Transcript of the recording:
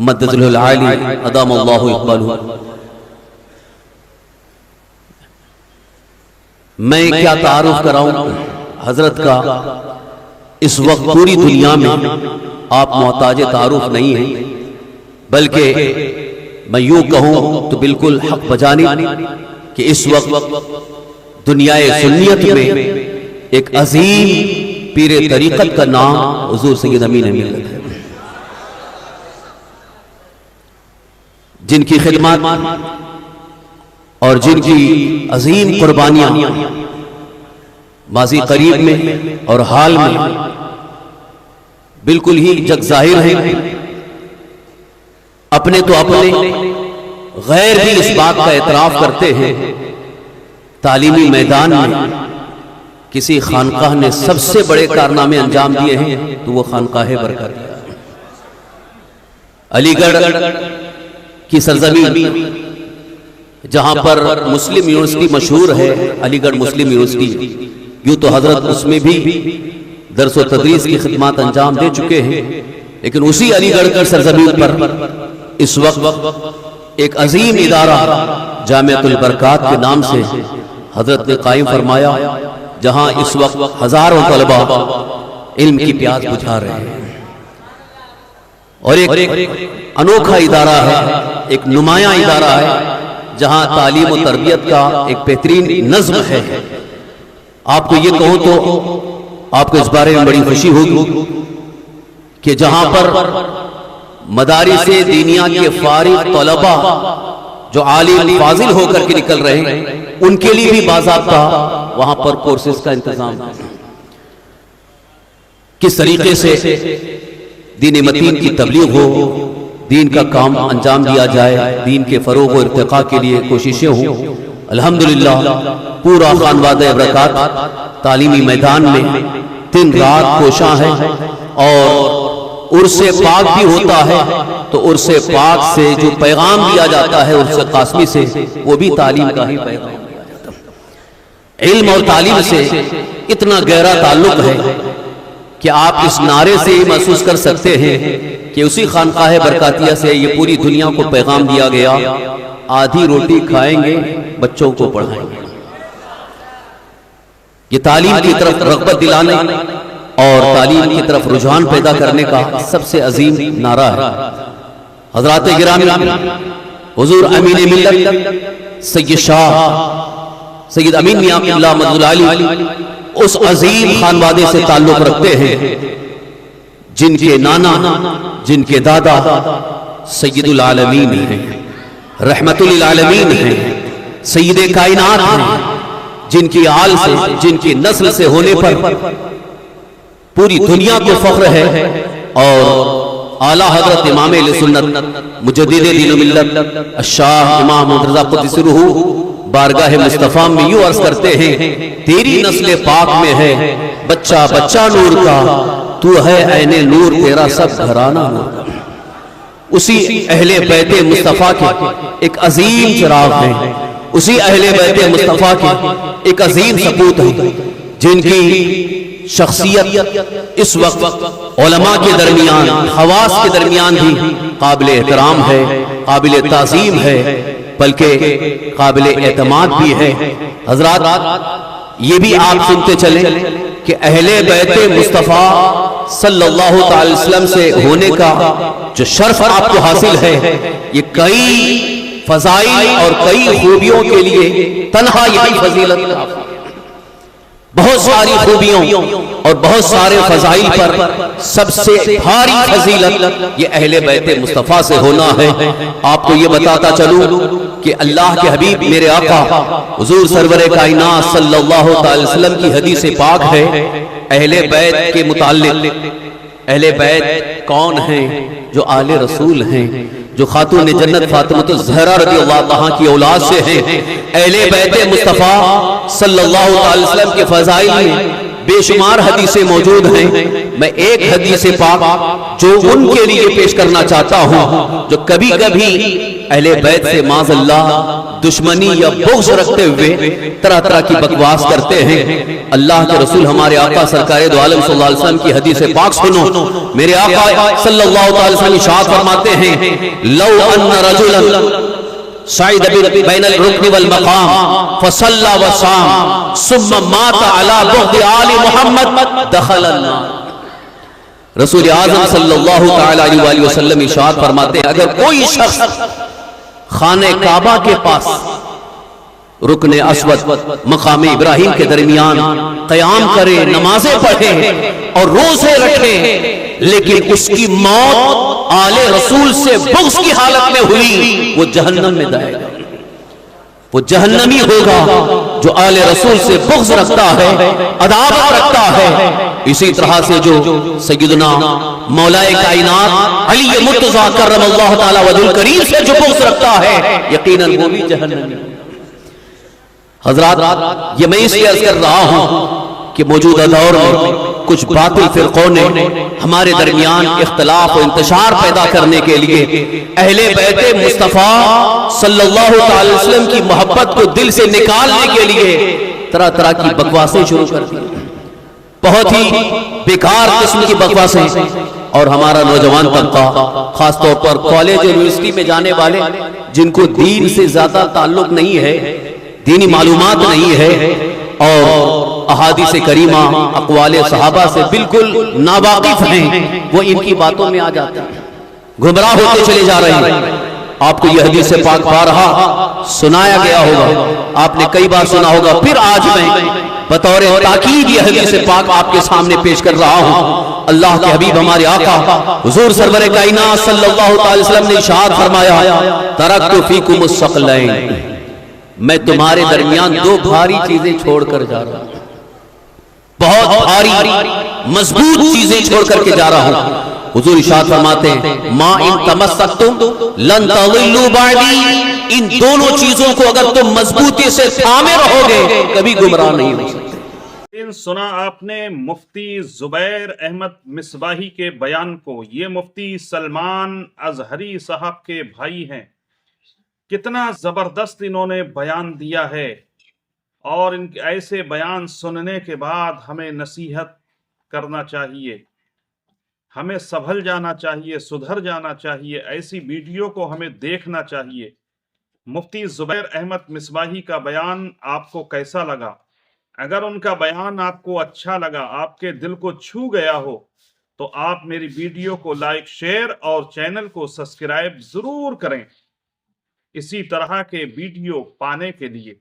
مدد العالی ادام اللہ اقبالہ۔ میں کیا تعارف کراؤں حضرت کا، اس وقت پوری دنیا میں آپ محتاج تعارف نہیں ہیں، بلکہ میں یوں کہوں تو بالکل حق بجانب کہ اس وقت دنیا سنیت میں ایک عظیم پیر طریقت کا نام حضور سید امین ملت ہے، جن کی خدمات اور جن کی عظیم قربانیاں ماضی قریب میں اور حال میں بالکل ہی جگ ظاہر ہیں۔ اپنے تو اپنے، غیر بھی اس بات کا اعتراف کرتے ہیں، تعلیمی میدان میں کسی خانقاہ نے سب سے بڑے کارنامے انجام دیے ہیں تو وہ خانقاہ برکت ہے۔ علی گڑھ کی سرزمین جہاں پر مسلم یونیورسٹی مشہور ہے، علی گڑھ مسلم یونیورسٹی، یوں تو حضرت اس میں بھی درس و تدریس کی خدمات انجام دے چکے ہیں، لیکن اسی علی گڑھ کی سرزمین پر اس وقت ایک عظیم ادارہ جامعۃ البرکات کے نام سے حضرت نے قائم فرمایا، جہاں اس وقت ہزاروں طلباء علم کی پیاس بجھا رہے ہیں، اور ایک انوکھا ادارہ ہے، ایک نمایاں ادارہ ہے جہاں تعلیم و تربیت کا ایک بہترین نظم ہے۔ آپ کو یہ کہوں تو آپ کو اس بارے میں بڑی خوشی ہوگی کہ جہاں پر مدارس دینیہ کے فارغ طلباء جو عالم فاضل ہو کر کے نکل رہے ہیں، ان کے لیے بھی باضابطہ وہاں پر کورسز کا انتظام ہے۔ کس طریقے سے دین متین کی تبلیغ ہو، دین کا کام انجام دیا جائے، دین کے فروغ و ارتقاء کے لیے کوششیں ہوں۔ الحمدللہ پورا خانوادہ برکات تعلیمی میدان میں دن رات کوشاں ہے، اور عرس پاک بھی ہوتا ہے تو عرس پاک سے جو پیغام دیا جاتا ہے عرس قاسمی سے، وہ بھی تعلیم کا ہی پیغام دیا جاتا ہے۔ علم اور تعلیم سے اتنا گہرا تعلق ہے کہ آپ اس نعرے سے ہی محسوس کر سکتے ہیں کہ اسی خانقاہ برکاتیہ سے یہ پوری دنیا کو پیغام دیا گیا، آدھی روٹی کھائیں گے، بچوں کو پڑھائیں گے۔ یہ تعلیم کی طرف رغبت دلانے اور تعلیم کی طرف رجحان پیدا کرنے کا سب سے عظیم نعرہ ہے۔ حضرات گرامی، حضور امین ملت سید شاہ سید امین میاں قبلہ مدد العالی اس عظیم خانوادے سے تعلق رکھتے ہیں جن کے نانا، جن کے دادا سید العالمین ہیں، رحمت للعالمین ہیں، سید کائنات ہیں، جن کی آل سے، جن کی نسل سے ہونے پر پوری دنیا کو فخر ہے، اور اعلیٰ حضرت امام اہل سنت مجدد دین و ملت الشاہ امام مرتضیٰ قدس روح بارگاہ مصطفیٰ میں یوں عرض کرتے ہیں، تیری نسل پاک میں ہے بچہ بچہ نور کا، تو ہے عین نور تیرا سب گھرانہ نور کا۔ اسی اہل بیت مصطفیٰ کے ایک عظیم چراغ ہیں، اسی اہل بیت مصطفیٰ کے ایک عظیم سپوت ہیں، جن کی شخصیت اس وقت علماء کے درمیان، خواص کے درمیان بھی قابل احترام ہے، قابل تعظیم ہے، بلکہ قابل اعتماد بھی ہے۔ حضرات یہ بھی آپ سنتے چلیں کہ اہل بیت مصطفیٰ صلی اللہ تعالی وسلم سے ہونے کا جو شرف آپ کو حاصل ہے، یہ کئی فضائل اور کئی خوبیوں کے لیے تنہا یہی فضیلت کافی ہے۔ بہت ساری خوبیوں اور بہت سارے فضائل پر سب سے بھاری فضیلت یہ اہل بیت مصطفیٰ سے ہونا ہے۔ آپ کو یہ بتاتا چلوں کہ اللہ کے حبیب میرے آقا حضور سرور کائنات صلی اللہ تعالی وسلم کی حدیث پاک ہے اہل بیت کے متعلق۔ اہل بیت کون ہیں؟ جو آل رسول ہیں، جو خاتون جنت فاطمہ الزہرا رضی اللہ عنہا کی اولاد سے ہیں۔ اہل بیت مصطفیٰ صلی اللہ علیہ وسلم کے فضائل میں بے شمار حدیثیں موجود ہیں۔ میں ایک حدیث پاک جو ان کے لیے پیش کرنا چاہتا ہوں، جو کبھی کبھی اہل بیت سے معاذ اللہ دشمنی یا بغض رکھتے ہوئے طرح طرح کی بکواس کرتے ہیں۔ اللہ کے رسول ہمارے آقا سرکار دو عالم صلی اللہ علیہ وسلم کی حدیث پاک سنو۔ میرے آقا صلی اللہ علیہ وسلم ارشاد فرماتے ہیں لو ان رجلا صعد بین الرکن والمقام فصلى وصام ثم مات على بغض آل محمد دخل النار۔ رسول اعظم صلی اللہ تعالی علیہ وآلہ وسلم ارشاد فرماتے ہیں اگر کوئی شخص خانہ کعبہ کے پاس رکن اسود مقام ابراہیم کے درمیان قیام کرے، نمازیں پڑھے اور روزے رکھے، لیکن اس کی موت آل رسول سے بغض کی حالت میں ہوئی، وہ جہنم میں جائے گا، وہ جہنمی ہوگا جو آل رسول سے بغض رکھتا ہے، عداوت رکھتا ہے۔ اسی طرح سے جو سیدنا مولا کائنات علی مرتضیٰ کرم اللہ تعالی وجہ الکریم سے جو بغض رکھتا ہے یقیناً وہ بھی جہنمی۔ حضرات یہ میں اس لیے عرض کر رہا ہوں کہ موجودہ دور میں کچھ باطل فرقوں نے ہمارے درمیان اختلاف و انتشار پیدا کرنے کے لیے اہل بیت مصطفیٰ صلی اللہ علیہ وسلم کی محبت کو دل سے نکالنے کے لیے طرح طرح کی بکواسیں شروع کر دی، بہت ہی بیکار قسم کی بکواسیں۔ اور ہمارا نوجوان طبقہ خاص طور پر کالج یونیورسٹی میں جانے والے جن کو دین سے زیادہ تعلق نہیں ہے، دینی معلومات نہیں ہے اور احادیث کریمہ اقوال صحابہ سے بالکل ناواقف ہیں، وہ ان کی باتوں میں آ جاتے ہیں، گمراہ ہوتے چلے جا رہے ہیں۔ آپ کو یہ حدیث پاک بارہا سنایا گیا ہوگا، آپ نے کئی بار سنا ہوگا، پھر آج میں بطور تاکید یہ حدیث پاک آپ کے سامنے پیش کر رہا ہوں۔ اللہ کے حبیب ہمارے آقا حضور سرور کائنات صلی اللہ علیہ وسلم نے ارشاد فرمایا ترکت فیکم الثقلین، میں تمہارے درمیان دو بھاری چیزیں چھوڑ کر جا رہا ہوں، بہت بھاری مضبوط چیزیں چھوڑ کر کے جا رہا ہوں۔ حضور ارشاد فرماتے ہیں ما ان تمسکتم لن تضلوا بعدی، ان دونوں چیزوں کو اگر تم مضبوطی سے تھامے رہو گے کبھی گمراہ نہیں ہو سکتے۔ سنا آپ نے مفتی زبیر احمد مصباحی کے بیان کو، یہ مفتی سلمان ازہری صاحب کے بھائی ہیں، کتنا زبردست انہوں نے بیان دیا ہے، اور ان کے ایسے بیان سننے کے بعد ہمیں نصیحت کرنا چاہیے، ہمیں سنبھل جانا چاہیے، سدھر جانا چاہیے، ایسی ویڈیو کو ہمیں دیکھنا چاہیے۔ مفتی زبیر احمد مصباحی کا بیان آپ کو کیسا لگا؟ اگر ان کا بیان آپ کو اچھا لگا، آپ کے دل کو چھو گیا ہو، تو آپ میری ویڈیو کو لائک، شیئر اور چینل کو سبسکرائب ضرور کریں اسی طرح کے ویڈیو پانے کے لیے۔